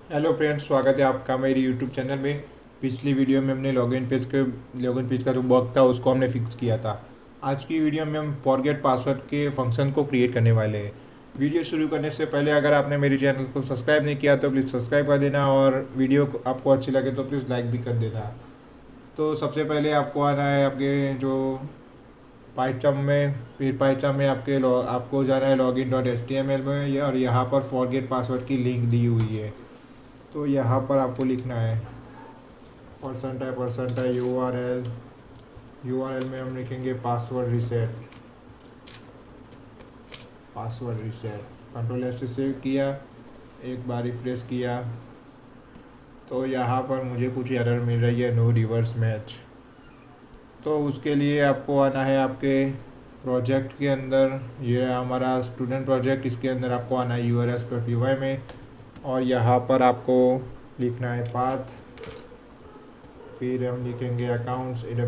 Hello friends, स्वागत है आपका मेरी यूट्यूब चैनल में। पिछली वीडियो में हमने लॉगिन पेज का जो बग था उसको हमने फिक्स किया था। आज की वीडियो में हम फॉरगेट पासवर्ड के फंक्शन को क्रिएट करने वाले हैं। वीडियो शुरू करने से पहले अगर आपने मेरे चैनल को सब्सक्राइब नहीं किया तो प्लीज़ सब्सक्राइब कर देना, और वीडियो आपको अच्छी लगे तो प्लीज़ लाइक भी कर देना। तो सबसे पहले आपको आना है आपके जो पाइथन में, फिर पाइथन में आपको जाना है login.html में, और यहाँ पर फॉरगेट पासवर्ड की लिंक दी हुई है। तो यहाँ पर आपको लिखना है परसेंट है यू आर एल में हम लिखेंगे पासवर्ड रिसेट। कंट्रोल एस से सेव किया, एक बार रिफ्रेश किया तो यहाँ पर मुझे कुछ एरर मिल रही है, नो रिवर्स मैच। तो उसके लिए आपको आना है आपके प्रोजेक्ट के अंदर, ये है हमारा स्टूडेंट प्रोजेक्ट, इसके अंदर आपको आना है urs.py में, और यहाँ पर आपको लिखना है पाथ। फिर हम लिखेंगे अकाउंट्स ACCOUNTS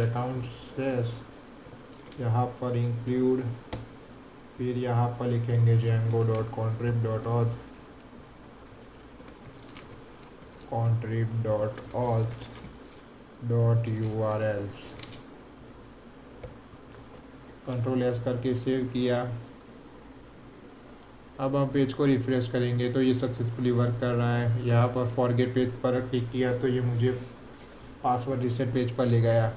अकाउंट्स, यहाँ पर इंक्लूड। फिर यहाँ पर लिखेंगे contrib.auth.urls। कंट्रोल एस करके सेव किया। अब हम पेज को रिफ़्रेश करेंगे तो ये सक्सेसफुली वर्क कर रहा है। यहाँ पर फॉरगेट पेज पर क्लिक किया तो ये मुझे पासवर्ड रिसेट पेज पर ले गया।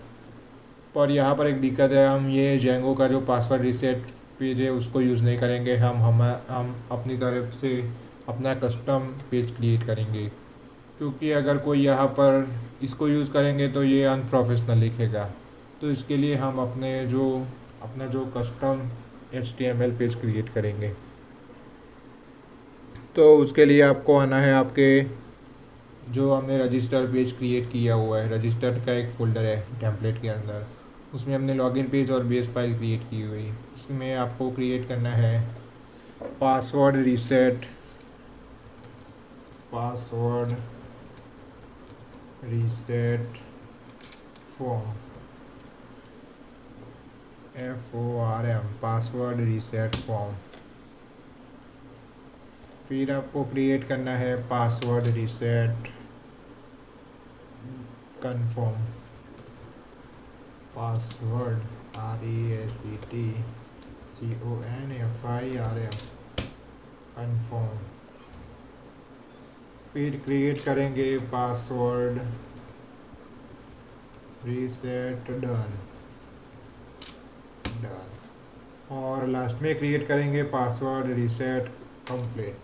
पर यहाँ पर एक दिक्कत है, हम ये जेंगो का जो पासवर्ड रिसेट पेज है उसको यूज़ नहीं करेंगे। हम अपनी तरफ से अपना कस्टम पेज क्रिएट करेंगे, क्योंकि अगर कोई यहाँ पर इसको यूज़ करेंगे तो ये अनप्रोफेशनल लिखेगा। तो इसके लिए हम अपना जो कस्टम HTML पेज क्रिएट करेंगे। तो उसके लिए आपको आना है आपके जो हमने रजिस्टर पेज क्रिएट किया हुआ है, रजिस्टर का एक फ़ोल्डर है टेम्पलेट के अंदर, उसमें हमने लॉगिन पेज और बेस फाइल क्रिएट की हुई। उसमें आपको क्रिएट करना है password reset form, FORM, password reset form. फिर आपको क्रिएट करना है password reset confirm, password RESETCONFIRM confirm. फिर क्रिएट करेंगे पासवर्ड रिसेट डन, और लास्ट में क्रिएट करेंगे password reset complete,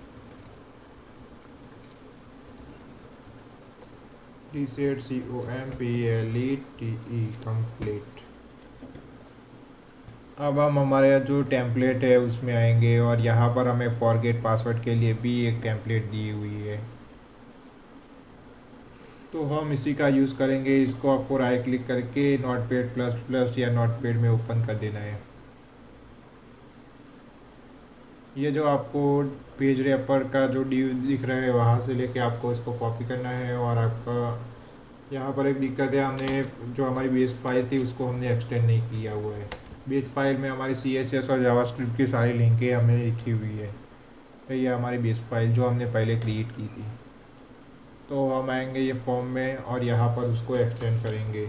reset COMPLETE complete. अब हम हमारे जो टेम्पलेट है उसमें आएंगे, और यहाँ पर हमें फॉरगेट पासवर्ड के लिए भी एक टेम्पलेट दी हुई है, तो हम इसी का यूज़ करेंगे। इसको आपको राइट क्लिक करके नोटपैड प्लस प्लस या नोटपैड में ओपन कर देना है। ये जो आपको पेज रैपर का जो ड्यू दिख रहा है वहाँ से लेके आपको इसको कॉपी करना है। और आपका यहाँ पर एक दिक्कत है, हमने जो हमारी बेस फाइल थी उसको हमने एक्सटेंड नहीं किया हुआ है। बेस फाइल में हमारी CSS और जावास्क्रिप्ट की सारी लिंकें हमने लिखी हुई है। तो ये हमारी बेस फाइल जो हमने पहले क्रिएट की थी। तो हम आएंगे ये फॉर्म में और यहाँ पर उसको एक्सटेंड करेंगे।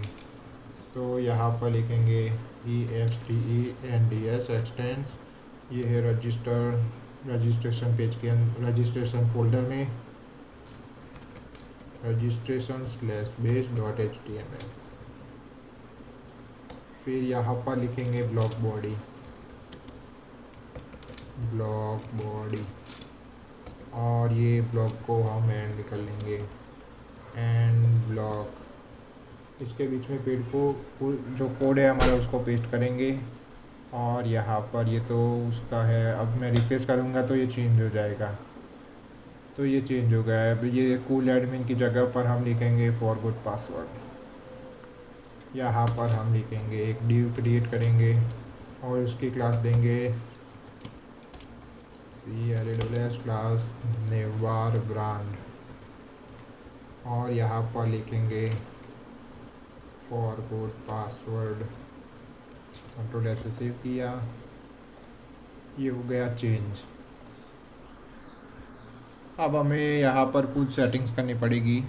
तो यहाँ पर लिखेंगे EXTENDS एक्सटेंड्स। ये है रजिस्ट्रेशन पेज के रजिस्ट्रेशन फोल्डर में registration/base.html। फिर यहाँ पर लिखेंगे ब्लॉक बॉडी, और ये ब्लॉक को हम एंड कर लेंगे, एंड ब्लॉक। इसके बीच में पेज को जो कोड है हमारा उसको पेस्ट करेंगे। और यहाँ पर ये तो उसका है, अब मैं रिफ्रेश करूँगा तो ये चेंज हो जाएगा। तो ये चेंज हो गया है। अब ये कूल एडमिन की जगह पर हम लिखेंगे फॉरगेट पासवर्ड। यहाँ पर हम लिखेंगे एक डिव क्रिएट करेंगे और उसकी क्लास देंगे CLASS क्लास नेवार ब्रांड, और यहाँ पर लिखेंगे फॉरगेट पासवर्ड। कंट्रोल एस से सेव किया, ये हो गया चेंज। अब हमें यहाँ पर कुछ सेटिंग्स करनी पड़ेगी।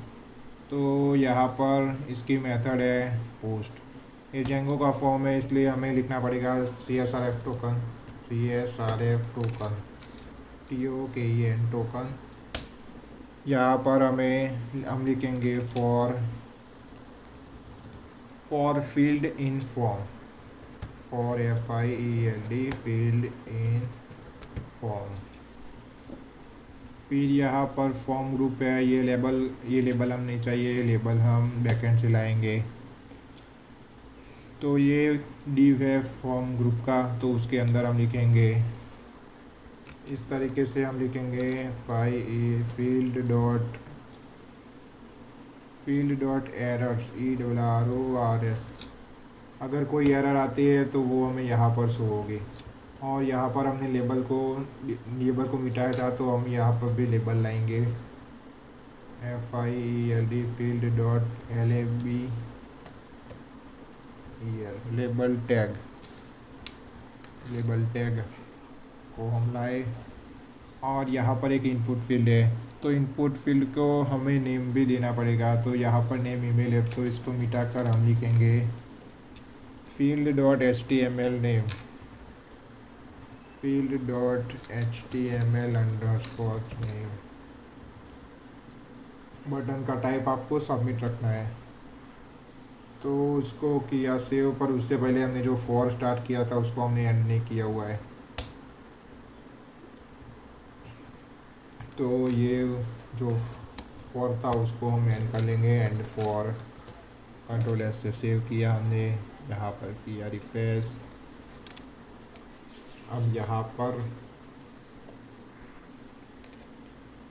तो यहाँ पर इसकी मेथड है पोस्ट। ये जेंगो का फॉर्म है, इसलिए हमें लिखना पड़ेगा CSRF token, CSRF token, TOKEN token. यहाँ पर हम लिखेंगे for field in form, for FIELD field in form. फिर यहाँ पर फॉर्म ग्रुप है, ये लेबल हम नहीं चाहिए, ये लेबल हम बैकएंड से लाएंगे। तो ये डिव है फॉर्म ग्रुप का, तो उसके अंदर हम लिखेंगे इस तरीके से, हम लिखेंगे फील्ड डॉट एरर्स ERRORS। अगर कोई एरर आती है तो वो हमें यहाँ पर शो होगी। और यहाँ पर हमने लेबल को मिटाया था, तो हम यहाँ पर भी लेबल लाएंगे, FIELD field dot LABEL label tag को हम लाए। और यहाँ पर एक इनपुट फील्ड है, तो इनपुट फील्ड को हमें नेम भी देना पड़ेगा। तो यहाँ पर नेम ईमेल है, तो इसको मिटाकर हम लिखेंगे field dot HTML name, field dot HTML underscore name. Button का टाइप आपको सबमिट रखना है। तो उसको किया सेव, पर उससे पहले हमने जो फॉर स्टार्ट किया था उसको हमने एंड नहीं किया हुआ है। तो ये जो फॉर था उसको हम एंड कर लेंगे, एंड फॉर। कंट्रोल S से सेव किया हमने, यहाँ पर किया रिफ्रेश।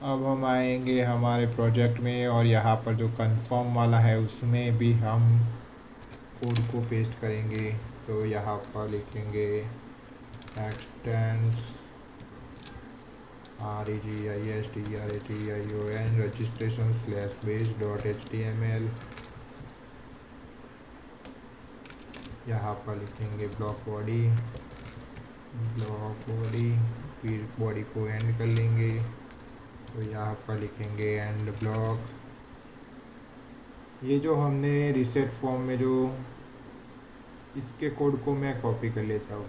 अब हम आएंगे हमारे प्रोजेक्ट में, और यहाँ पर जो कंफर्म वाला है उसमें भी हम कोड को पेस्ट करेंगे। तो यहाँ पर लिखेंगे एक्सटेंस REGISTRATION रजिस्ट्रेशन /base.html। यहाँ पर लिखेंगे ब्लॉक बॉडी, फिर बॉडी को एंड कर लेंगे। तो यहाँ पर लिखेंगे एंड ब्लॉक। ये जो हमने रिसेट फॉर्म में जो इसके कोड को मैं कॉपी कर लेता हूँ,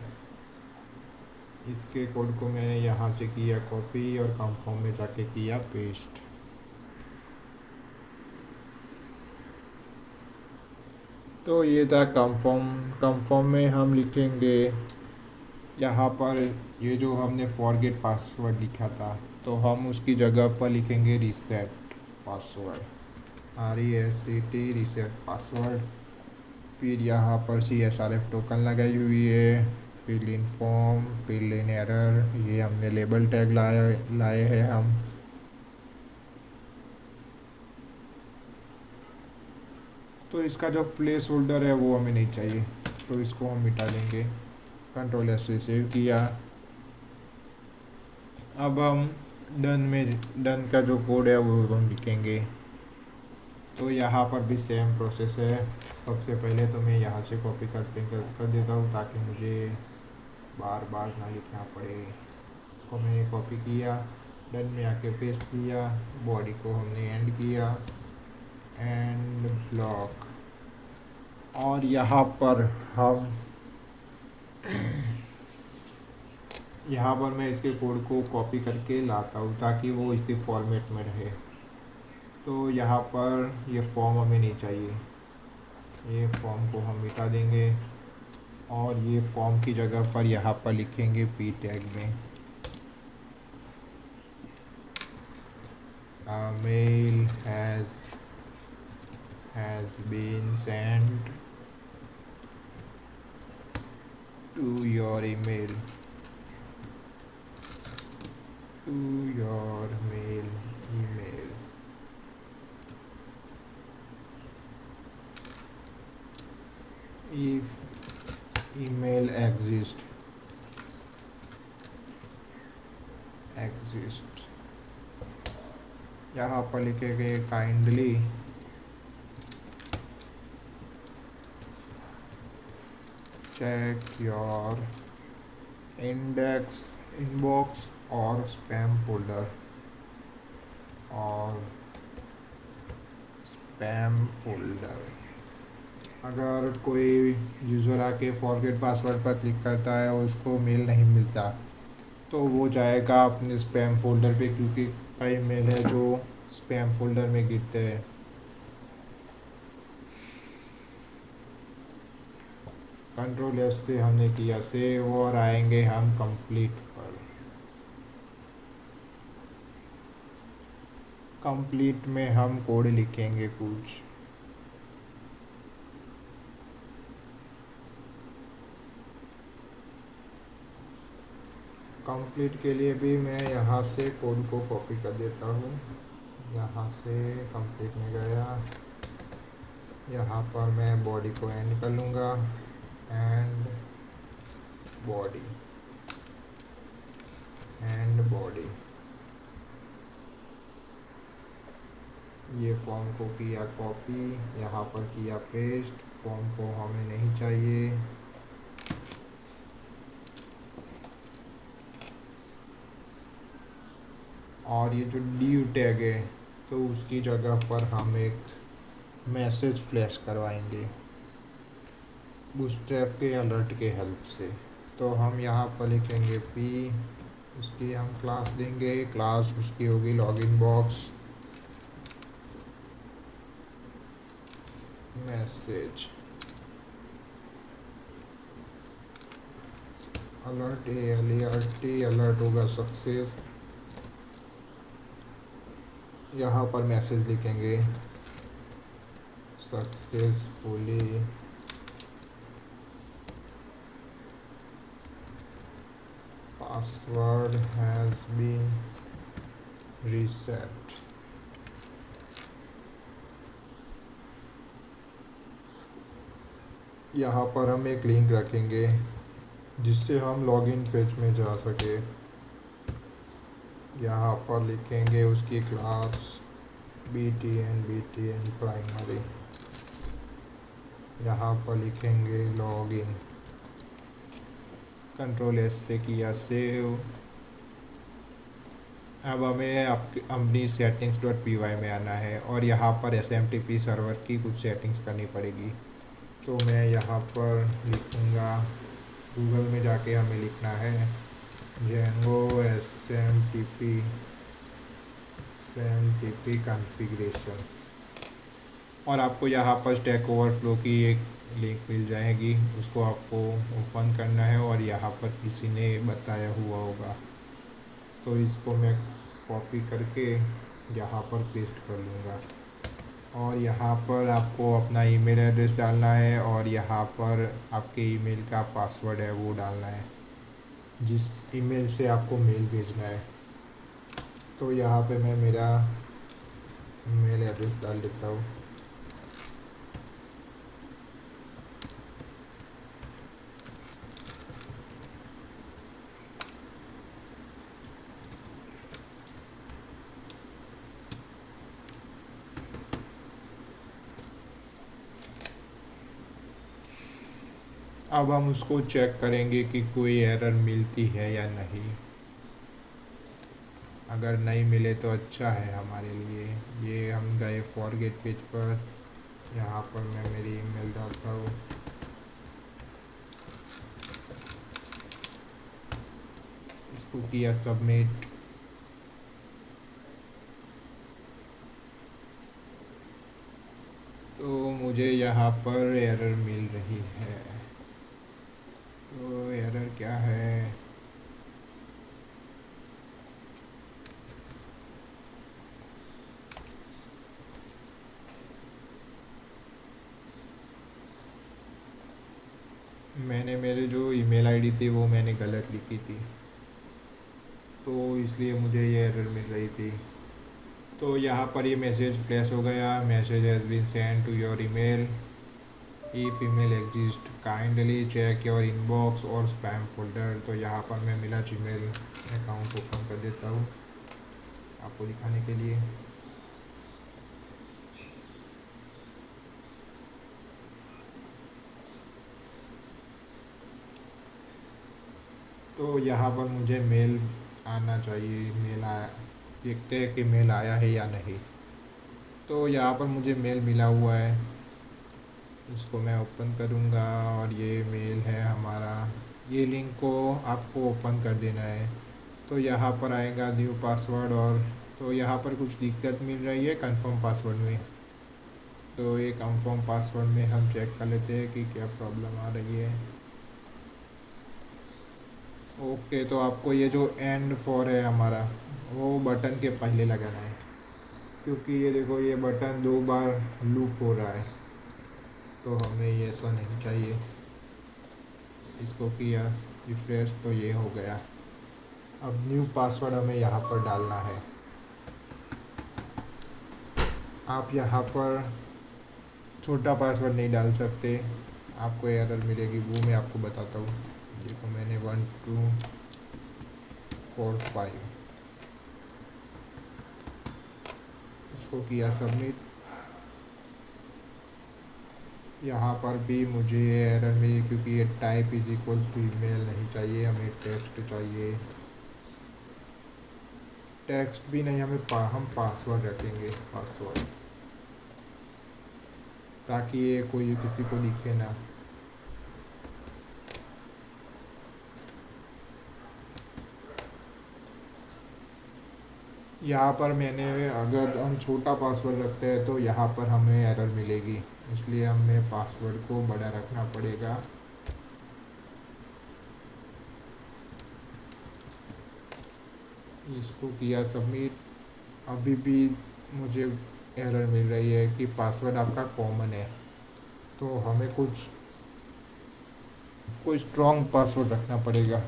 इसके कोड को मैंने यहाँ से किया कॉपी और कंफर्म में जाके किया पेस्ट। तो ये था कंफर्म में हम लिखेंगे यहाँ पर ये जो हमने फॉरगेट पासवर्ड लिखा था, तो हम उसकी जगह पर लिखेंगे reset password, RESET reset password. फिर यहाँ पर CSRF टोकन लगाई हुई है, fill in form, fill in error, ये हमने लेबल टैग लाए हैं हम। तो इसका जो प्लेस होल्डर है वो हमें नहीं चाहिए, तो इसको हम मिटा देंगे। कंट्रोल S से सेव किया। अब हम डन का जो कोड है वो हम लिखेंगे। तो यहाँ पर भी सेम प्रोसेस है। सबसे पहले तो मैं यहाँ से कॉपी कर देता हूँ, ताकि मुझे बार बार ना लिखना पड़े। इसको मैंने कॉपी किया, डन में आके पेस्ट किया, बॉडी को हमने एंड किया, एंड ब्लॉक। और यहाँ पर मैं इसके कोड को कॉपी करके लाता हूँ, ताकि वो इसी फॉर्मेट में रहे। तो यहाँ पर ये फॉर्म हमें नहीं चाहिए, ये फॉर्म को हम मिटा देंगे। और ये फॉर्म की जगह पर यहाँ पर लिखेंगे p टैग में mail has been sent to your email, email। if email exist यहाँ पर लिखेंगे kindly check your inbox or spam folder। और स्पैम फोल्डर। अगर कोई यूज़र आके फॉरगेट पासवर्ड पर क्लिक करता है और उसको मेल नहीं मिलता तो वो जाएगा अपने स्पैम फोल्डर पे, क्योंकि कई मेल है जो स्पैम फोल्डर में गिरते हैं। कंट्रोल एस से हमने किया सेव और आएंगे हम कंप्लीट पर। कंप्लीट में हम कोड लिखेंगे कुछ। कंप्लीट के लिए भी मैं यहाँ से कोड को कॉपी कर देता हूँ। यहाँ से कंप्लीट में गया, यहाँ पर मैं बॉडी को एंड कर लूँगा, एंड बॉडी एंड बॉडी। ये फॉर्म को किया कॉपी, यहाँ पर किया पेस्ट। फॉर्म को हमें नहीं चाहिए। और ये जो ड्यू टैग है तो उसकी जगह पर हम एक मैसेज फ्लैश करवाएंगे बूटस्ट्रैप के अलर्ट के हेल्प से। तो हम यहाँ पर लिखेंगे पी, उसकी हम क्लास देंगे, क्लास उसकी होगी login box message alert, alert होगा सक्सेस। यहाँ पर मैसेज लिखेंगे successfully password has been reset. यहाँ पर हम एक लिंक रखेंगे जिससे हम लॉगिन पेज में जा सके। यहाँ पर लिखेंगे उसकी क्लास BTN प्राइमरी। यहाँ पर लिखेंगे लॉगिन, कंट्रोल एस से किया सेव। अब हमें अपनी settings.py में आना है और यहाँ पर SMTP सर्वर की कुछ सेटिंग्स करनी पड़ेगी। तो मैं यहाँ पर लिखूँगा, गूगल में जाके हमें लिखना है Django SMTP कॉन्फ़िगरेशन, और आपको यहाँ पर स्टैक ओवरफ्लो की एक लिंक मिल जाएगी, उसको आपको ओपन करना है और यहाँ पर किसी ने बताया हुआ होगा। तो इसको मैं कॉपी करके यहाँ पर पेस्ट कर लूँगा और यहाँ पर आपको अपना ईमेल एड्रेस डालना है और यहाँ पर आपके ईमेल का पासवर्ड है वो डालना है, जिस ईमेल से आपको मेल भेजना है। तो यहाँ पे मैं मेरा मेल एड्रेस डाल देता हूँ। अब हम उसको चेक करेंगे कि कोई एरर मिलती है या नहीं। अगर नहीं मिले तो अच्छा है हमारे लिए। ये हम गए फॉरगेट पेज पर, यहाँ पर मैं मेरी ईमेल डालता हूँ। इसको किया सबमिट। तो मुझे यहाँ पर एरर मिल रही है। तो एरर क्या है? मैंने मेरे जो ईमेल आईडी थी वो मैंने गलत लिखी थी, तो इसलिए मुझे ये एरर मिल रही थी। तो यहाँ पर ये मैसेज फ्लैश हो गया, message has been send to your email, if email exist kindly check your inbox और स्पैम फोल्डर। तो यहाँ पर मैं मेरा जीमेल अकाउंट ओपन कर देता हूँ आपको दिखाने के लिए। तो यहाँ पर मुझे मेल आना चाहिए, मेल आया। देखते हैं कि मेल आया है या नहीं। तो यहाँ पर मुझे मेल मिला हुआ है, इसको मैं ओपन करूँगा और ये मेल है हमारा। ये लिंक को आपको ओपन कर देना है। तो यहाँ पर आएगा न्यू पासवर्ड, और तो यहाँ पर कुछ दिक्कत मिल रही है कंफर्म पासवर्ड में। तो ये कंफर्म पासवर्ड में हम चेक कर लेते हैं कि क्या प्रॉब्लम आ रही है। ओके, तो आपको ये जो एंड फॉर है हमारा, वो बटन के पहले लगाना है, क्योंकि ये देखो ये बटन 2 बार लूप हो रहा है, तो हमें ये ऐसा नहीं चाहिए। इसको किया रिफ्रेश तो ये हो गया। अब न्यू पासवर्ड हमें यहाँ पर डालना है। आप यहाँ पर छोटा पासवर्ड नहीं डाल सकते, आपको एरर मिलेगी, वो मैं आपको बताता हूँ। देखो मैंने 1 2 4 5 इसको किया सबमिट। यहाँ पर भी मुझे एरर मिली, क्योंकि ये type is equals to email नहीं चाहिए, हमें टेक्स्ट चाहिए। टेक्स्ट भी नहीं, हम पासवर्ड रखेंगे, पासवर्ड, ताकि ये कोई किसी को दिखे ना। यहाँ पर मैंने, अगर हम छोटा पासवर्ड रखते हैं तो यहाँ पर हमें एरर मिलेगी, इसलिए हमें पासवर्ड को बड़ा रखना पड़ेगा। इसको किया सबमिट। अभी भी मुझे एरर मिल रही है कि पासवर्ड आपका कॉमन है, तो हमें कोई स्ट्रॉन्ग पासवर्ड रखना पड़ेगा।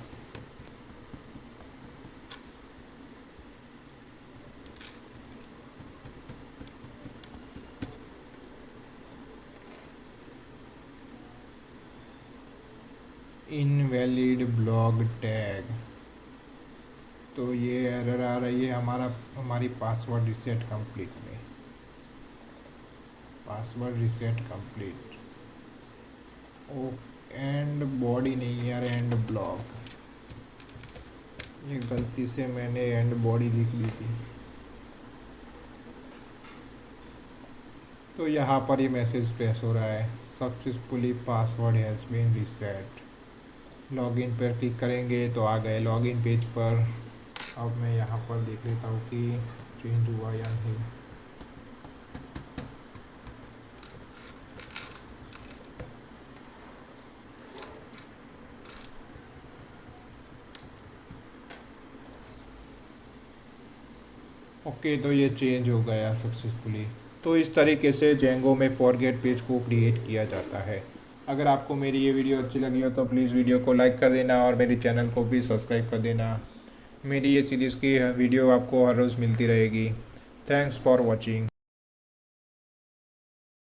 इनवैलिड ब्लॉक टैग, तो ये एरर आ रही है हमारी पासवर्ड रिसेट कंप्लीट में। Password reset complete. Oh, end body नहीं यार, एंड ब्लॉक, ये गलती से मैंने एंड बॉडी लिख दी थी। तो यहाँ पर ये मैसेज प्रेस हो रहा है, successfully password has been reset. Login पर क्लिक करेंगे तो आ गए लॉगिन पेज पर। अब मैं यहाँ पर देख लेता हूँ कि चेंज हुआ या नहीं। ओके, तो ये चेंज हो गया सक्सेसफुली। तो इस तरीके से जेंगो में फॉरगेट पेज को क्रिएट किया जाता है। अगर आपको मेरी ये वीडियो अच्छी लगी हो तो प्लीज़ वीडियो को लाइक कर देना और मेरे चैनल को भी सब्सक्राइब कर देना। मेरी ये सीरीज़ की वीडियो आपको हर रोज़ मिलती रहेगी। Thanks for watching.